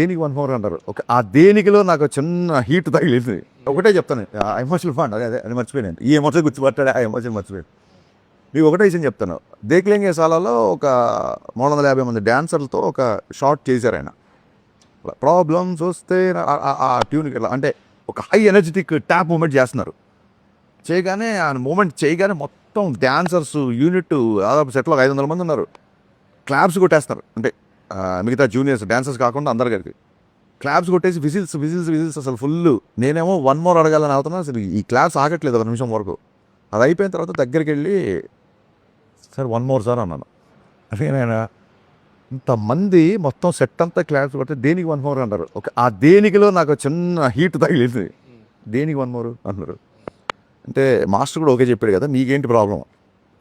దేనికి 1 అవర్ అంటారు. ఓకే. ఆ దేనికిలో నాకు చిన్న హీట్ తగిలింది. ఒకటే చెప్తాను. ఎమోషనల్ ఫండ్ అది మర్చిపోయాను. ఈ ఎమోషన్ గుర్తుపట్టాడు, ఆ ఎమోషన్ మర్చిపోయాను. మీకు ఒకటే విషయం చెప్తాను. దేక్లేంగే సాలాలో ఒక 350 మంది డాన్సర్లతో ఒక షాట్ చేశారు ఆయన. ప్రాబ్లమ్స్ వస్తే ఆ ట్యూన్కి ఇలా అంటే ఒక హై ఎనర్జెటిక్ ట్యాప్ మూమెంట్ చేస్తున్నారు. చేయగానే ఆ మూమెంట్ చేయగానే మొత్తం డాన్సర్స్ యూనిట్ దాదాపు సెట్లో 500 మంది ఉన్నారు. క్లాప్స్ కొట్టేస్తారు. అంటే మిగతా జూనియర్స్ డాన్సర్స్ కాకుండా అందరు కలిపి క్లాప్స్ కొట్టేసి విజిల్స్ అసలు ఫుల్. నేనేమో 1 మోర్ అడగాలని అవుతున్నా, అసలు ఈ క్లాప్స్ ఆగట్లేదు ఒక నిమిషం వరకు. అది అయిపోయిన తర్వాత దగ్గరికి వెళ్ళి సార్ 1 మోర్ సార్ అన్నాను. అంటే నేను ఇంతమంది మొత్తం సెట్ అంతా క్లాప్స్ కొడితే దేనికి 1 మోర్ అంటారు. ఓకే. ఆ దేనికిలో నాకు చిన్న హీట్ తగిలింది. దేనికి 1 మోర్ అన్నారు. అంటే మాస్టర్ కూడా ఓకే చెప్పాడు కదా, నీకేంటి ప్రాబ్లం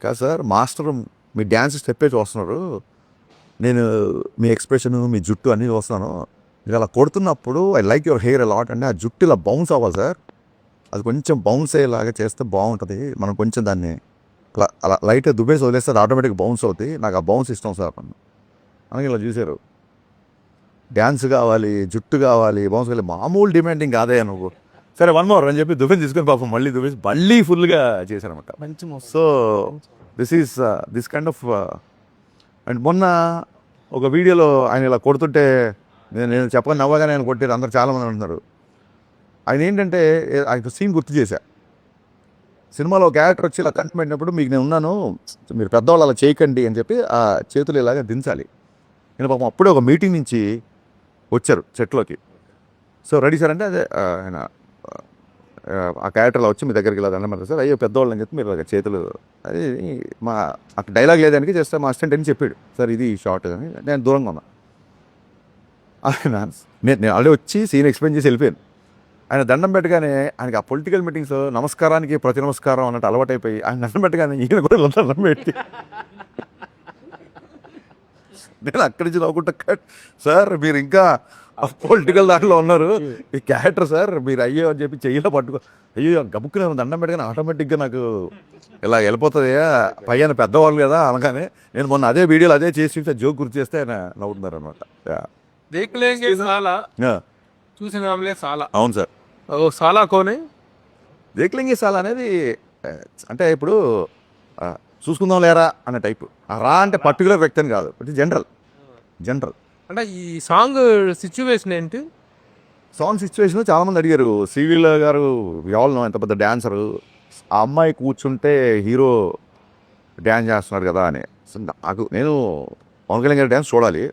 కాదు సార్, మాస్టర్ మీ డ్యాన్స్ స్టెప్పే చూస్తున్నారు, నేను మీ ఎక్స్ప్రెషన్ మీ జుట్టు అన్నీ చూస్తున్నాను, మీరు అలా కొడుతున్నప్పుడు I like your hair a lot అంటే ఆ జుట్టు ఇలా బౌన్స్ అవ్వాలి సార్, అది కొంచెం బౌన్స్ అయ్యేలాగా చేస్తే బాగుంటుంది, మనం కొంచెం దాన్ని అలా లైట్గా దుబ్బేసి వదిలేస్తే అది ఆటోమేటిక్గా బౌన్స్ అవుతుంది, నాకు ఆ బౌన్స్ ఇష్టం సార్ అని ఇలా చూశారు. డ్యాన్స్ కావాలి, జుట్టు కావాలి, బౌన్స్ కావాలి, మామూలు డిమాండింగ్ కాదే నువ్వు, సరే 1 మోర్ అని చెప్పి దువ్వెని తీసుకొని పాపం మళ్ళీ దువ్వేసి మళ్ళీ ఫుల్గా చేశారనమాట. మంచి so this kind of and మొన్న ఒక వీడియోలో ఆయన ఇలా కొడుతుంటే నేను చెప్పని నవ్వగానే ఆయన కొట్టారు, అందరు చాలామంది అంటున్నారు. ఆయన ఏంటంటే ఆయన సీన్ గుర్తు చేశా. సినిమాలో ఒక క్యారెక్టర్ వచ్చి ఇలా కంటి పెట్టినప్పుడు మీకు నేను ఉన్నాను, మీరు పెద్దవాళ్ళు అలా చేయకండి అని చెప్పి ఆ చేతులు ఇలాగా దించాలి. నేను పాపం అప్పుడే ఒక మీటింగ్ నుంచి వచ్చారు సెట్లోకి. సో రెడీ సార్ అంటే అదే ఆయన ఆ క్యారెక్టర్లో వచ్చి మీ దగ్గరికి ఇలా దండం పెడతారు సార్, అయ్యో పెద్దవాళ్ళు అని చెప్పి మీరు చేతులు అది మా అక్కడ డైలాగ్ లేదానికి చేస్తే మా అసిస్టెంట్ అని చెప్పాడు సార్ ఇది షార్ట్ అని. నేను దూరంగా ఉన్నా. ఆయన నేను ఆల్రెడీ వచ్చి సీన్ ఎక్స్ప్లెయిన్ చేసి వెళ్ళిపోయాను. ఆయన దండం పెట్టగానే ఆయనకి ఆ పొలిటికల్ మీటింగ్స్లో నమస్కారానికి ప్రతి నమస్కారం అన్నట్టు అలవాటైపోయి ఆయన దండం పెట్టగానే ఈయన కూడా దండం పెట్టి నేను అక్కడి నుంచి నవ్వుకుంటా సార్ మీరు ఇంకా పొలిటికల్ దాంట్లో ఉన్నారు, ఈ క్యారెక్టర్ సార్ మీరు అయ్యో అని చెప్పి చెయ్యిలో పట్టుకో, అయ్యో గబుక్కునే దండం పెట్టగానే ఆటోమేటిక్గా నాకు ఇలా వెళ్ళిపోతుంది పైన పెద్దవాళ్ళు కదా అనగానే నేను మొన్న అదే వీడియోలో అదే చేసి జోక్ గుర్తు చేస్తే ఆయన నవ్వుతున్నారు అనమాట. దేఖ్లేంగే సాలా చూసినాంలే సాలా. అవును సార్. ఓ సాలా కోనే దేఖ్లేంగే సాలా అనేది అంటే ఇప్పుడు చూసుకుందాం లేరా అనే టైపు. రా అంటే పర్టికులర్ వ్యక్తి అని కాదు, ఇది జనరల్. అంటే ఈ సాంగ్ సిచ్యువేషన్ ఏంటి? సాంగ్ సిచ్యువేషన్ చాలామంది అడిగారు. శ్రీలీల గారు ఎవరు ఎంత పెద్ద డాన్సరు, ఆ అమ్మాయి కూర్చుంటే హీరో డ్యాన్స్ చేస్తున్నాడు కదా అని. సో నాకు నేను పవన్ కళ్యాణ్ గారి డ్యాన్స్ చూడాలి,